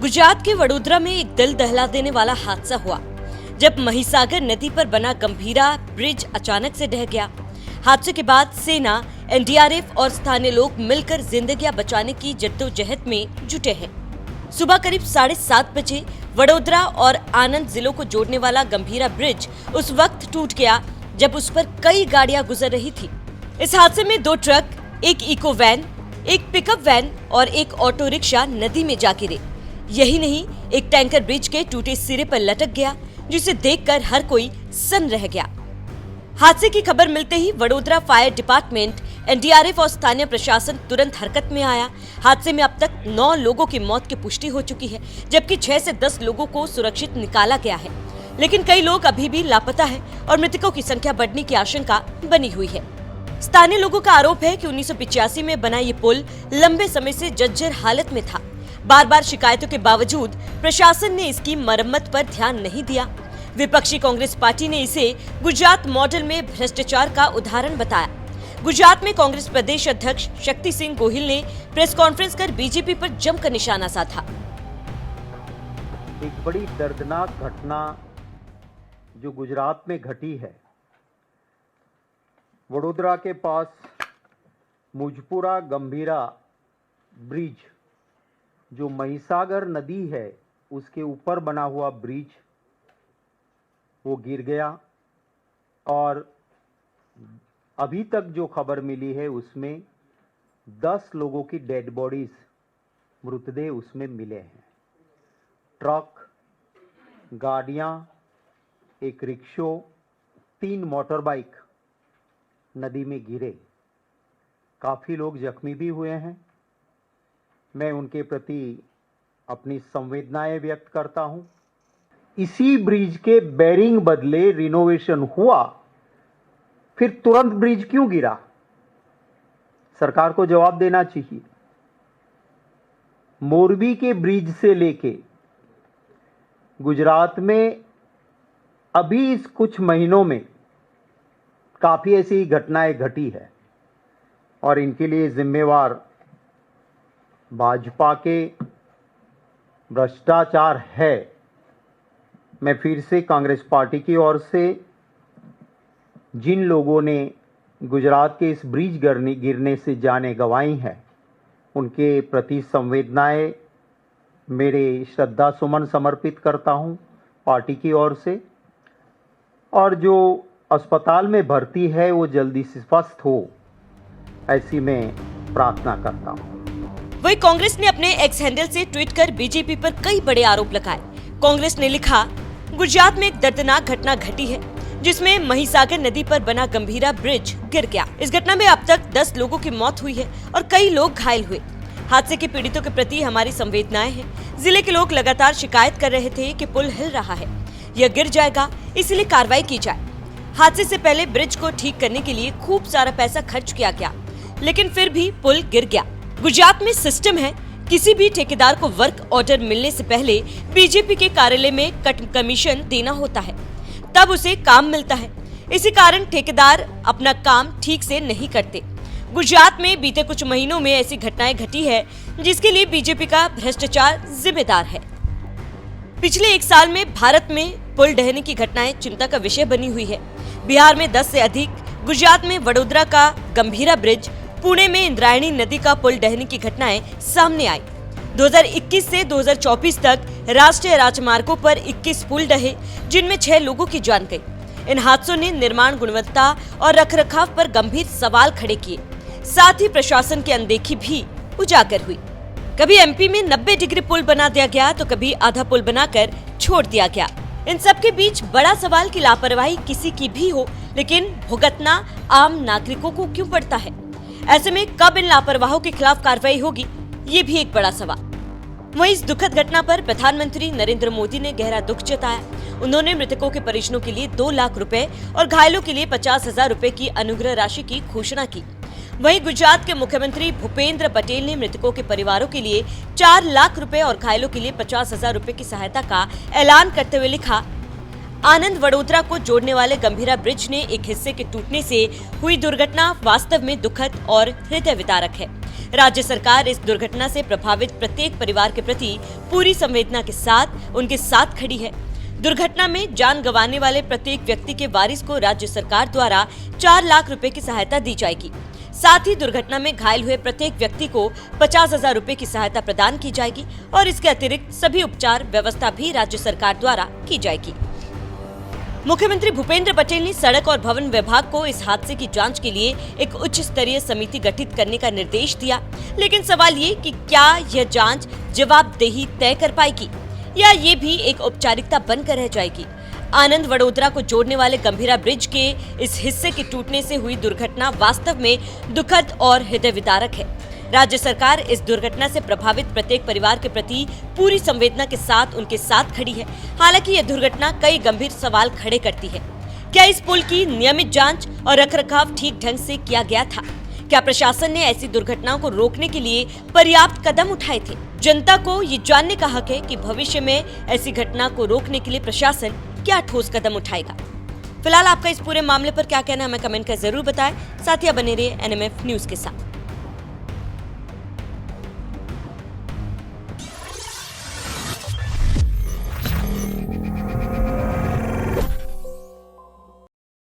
गुजरात के वडोदरा में एक दिल दहला देने वाला हादसा हुआ जब महिसागर नदी पर बना गंभीरा ब्रिज अचानक से ढह गया। हादसे के बाद सेना, एनडीआरएफ और स्थानीय लोग मिलकर जिंदगियां बचाने की जद्दोजहद में जुटे हैं। सुबह करीब 7:30 बजे वडोदरा और आनंद जिलों को जोड़ने वाला गंभीरा ब्रिज उस वक्त टूट गया जब उस पर कई गाड़ियां गुजर रही थी। इस हादसे में 2 ट्रक, एक इको वैन, एक पिकअप वैन और एक ऑटो रिक्शा नदी में जा गिरे। यही नहीं, एक टैंकर ब्रिज के टूटे सिरे पर लटक गया, जिसे देखकर हर कोई सन्न रह गया। हादसे की खबर मिलते ही वडोदरा फायर डिपार्टमेंट, एनडीआरएफ और स्थानीय प्रशासन तुरंत हरकत में आया। हादसे में अब तक 9 लोगों की मौत की पुष्टि हो चुकी है, जबकि 6 से 10 लोगों को सुरक्षित निकाला गया है। लेकिन कई लोग अभी भी लापता है और मृतकों की संख्या बढ़ने की आशंका बनी हुई है। स्थानीय लोगों का आरोप है कि 1985 में बना ये पुल लंबे समय से जर्जर हालत में था। बार बार शिकायतों के बावजूद प्रशासन ने इसकी मरम्मत पर ध्यान नहीं दिया। विपक्षी कांग्रेस पार्टी ने इसे गुजरात मॉडल में भ्रष्टाचार का उदाहरण बताया। गुजरात में कांग्रेस प्रदेश अध्यक्ष शक्ति सिंह गोहिल ने प्रेस कॉन्फ्रेंस कर बीजेपी पर जमकर निशाना साधा। एक बड़ी दर्दनाक घटना जो गुजरात में घटी है। वडोदरा के पास मुजपुरा गंभीरा ब्रिज, जो महिसागर नदी है उसके ऊपर बना हुआ ब्रिज, वो गिर गया और अभी तक जो खबर मिली है उसमें 10 लोगों की डेड बॉडीज, मृतदेह उसमें मिले हैं। ट्रक, गाड़ियां, एक रिक्शो, 3 मोटर बाइक नदी में गिरे। काफ़ी लोग जख्मी भी हुए हैं। मैं उनके प्रति अपनी संवेदनाएं व्यक्त करता हूं। इसी ब्रिज के बेरिंग बदले रिनोवेशन हुआ, फिर तुरंत ब्रिज क्यों गिरा? सरकार को जवाब देना चाहिए। मोरबी के ब्रिज से लेके गुजरात में अभी इस कुछ महीनों में काफ़ी ऐसी घटनाएं घटी है और इनके लिए जिम्मेवार भाजपा के भ्रष्टाचार है। मैं फिर से कांग्रेस पार्टी की ओर से जिन लोगों ने गुजरात के इस ब्रिज गिरने से जानें गंवाई हैं, उनके प्रति संवेदनाएं, मेरे श्रद्धा सुमन समर्पित करता हूं पार्टी की ओर से। और जो अस्पताल में भर्ती है वो जल्दी से स्वस्थ हो, ऐसी मैं प्रार्थना करता हूं। वही कांग्रेस ने अपने एक्स हैंडल से ट्वीट कर बीजेपी पर कई बड़े आरोप लगाए। कांग्रेस ने लिखा, गुजरात में एक दर्दनाक घटना घटी है जिसमें महिसागर नदी पर बना गंभीरा ब्रिज गिर गया। इस घटना में अब तक 10 लोगों की मौत हुई है और कई लोग घायल हुए। हादसे के पीड़ितों के प्रति हमारी संवेदनाएं हैं। जिले के लोग लगातार शिकायत कर रहे थे कि पुल हिल रहा है, यह गिर जाएगा, इसलिए कार्रवाई की जाए। हादसे से पहले ब्रिज को ठीक करने के लिए खूब सारा पैसा खर्च किया गया, लेकिन फिर भी पुल गिर गया। गुजरात में सिस्टम है, किसी भी ठेकेदार को वर्क ऑर्डर मिलने से पहले बीजेपी के कार्यालय में कमीशन देना होता है, तब उसे काम मिलता है। इसी कारण ठेकेदार अपना काम ठीक से नहीं करते। गुजरात में बीते कुछ महीनों में ऐसी घटनाएं घटी है जिसके लिए बीजेपी का भ्रष्टाचार जिम्मेदार है। पिछले 1 साल में भारत में पुल ढहने की घटनाएं चिंता का विषय बनी हुई है। बिहार में 10 से अधिक, गुजरात में वडोदरा का गंभीरा ब्रिज, पुणे में इंद्रायणी नदी का पुल ढहने की घटनाएं सामने आई। 2021 से 2024 तक राष्ट्रीय राजमार्गों पर 21 पुल ढहे, जिनमें 6 लोगों की जान गई। इन हादसों ने निर्माण गुणवत्ता और रखरखाव पर गंभीर सवाल खड़े किए। साथ ही प्रशासन की अनदेखी भी उजागर हुई। कभी एमपी में 90 डिग्री पुल बना दिया गया तो कभी आधा पुल बनाकर छोड़ दिया गया। इन सब के बीच बड़ा सवाल की लापरवाही किसी की भी हो, लेकिन भुगतना आम नागरिकों को क्यों पड़ता है? ऐसे में कब इन लापरवाहों के खिलाफ कार्रवाई होगी, ये भी एक बड़ा सवाल। वहीं इस दुखद घटना पर प्रधानमंत्री नरेंद्र मोदी ने गहरा दुख जताया। उन्होंने मृतकों के परिजनों के लिए 2 लाख रुपए और घायलों के लिए 50,000 रुपए की अनुग्रह राशि की घोषणा की। वहीं गुजरात के मुख्यमंत्री भूपेंद्र पटेल ने मृतकों के परिवारों के लिए 4 लाख रुपए और घायलों के लिए 50,000 रुपए की सहायता का ऐलान करते हुए लिखा, आनंद वडोदरा को जोड़ने वाले गंभीरा ब्रिज ने एक हिस्से के टूटने से हुई दुर्घटना वास्तव में दुखद और हृदय विदारक है। राज्य सरकार इस दुर्घटना से प्रभावित प्रत्येक परिवार के प्रति पूरी संवेदना के साथ उनके साथ खड़ी है। दुर्घटना में जान गंवाने वाले प्रत्येक व्यक्ति के वारिस को राज्य सरकार द्वारा 4 लाख रुपए की सहायता दी जाएगी। साथ ही दुर्घटना में घायल हुए प्रत्येक व्यक्ति को 50,000 रुपए की सहायता प्रदान की जाएगी और इसके अतिरिक्त सभी उपचार व्यवस्था भी राज्य सरकार द्वारा की जाएगी। मुख्यमंत्री भूपेंद्र पटेल ने सड़क और भवन विभाग को इस हादसे की जांच के लिए एक उच्च स्तरीय समिति गठित करने का निर्देश दिया, लेकिन सवाल ये कि क्या यह जांच जवाबदेही तय कर पाएगी या ये भी एक औपचारिकता बनकर रह जाएगी। आनंद वडोदरा को जोड़ने वाले गंभीरा ब्रिज के इस हिस्से के टूटने से हुई दुर्घटना वास्तव में दुखद और हृदय विदारक है। राज्य सरकार इस दुर्घटना से प्रभावित प्रत्येक परिवार के प्रति पूरी संवेदना के साथ उनके साथ खड़ी है। हालांकि यह दुर्घटना कई गंभीर सवाल खड़े करती है। क्या इस पुल की नियमित जांच और रखरखाव ठीक ढंग से किया गया था? क्या प्रशासन ने ऐसी दुर्घटनाओं को रोकने के लिए पर्याप्त कदम उठाए थे? जनता को ये जानने का हक है कि भविष्य में ऐसी घटना को रोकने के लिए प्रशासन क्या ठोस कदम उठाएगा। फिलहाल आपका इस पूरे मामले पर क्या कहना है, हमें कमेंट कर जरूर बताएं। साथ ही बने रहिए NMF न्यूज के साथ।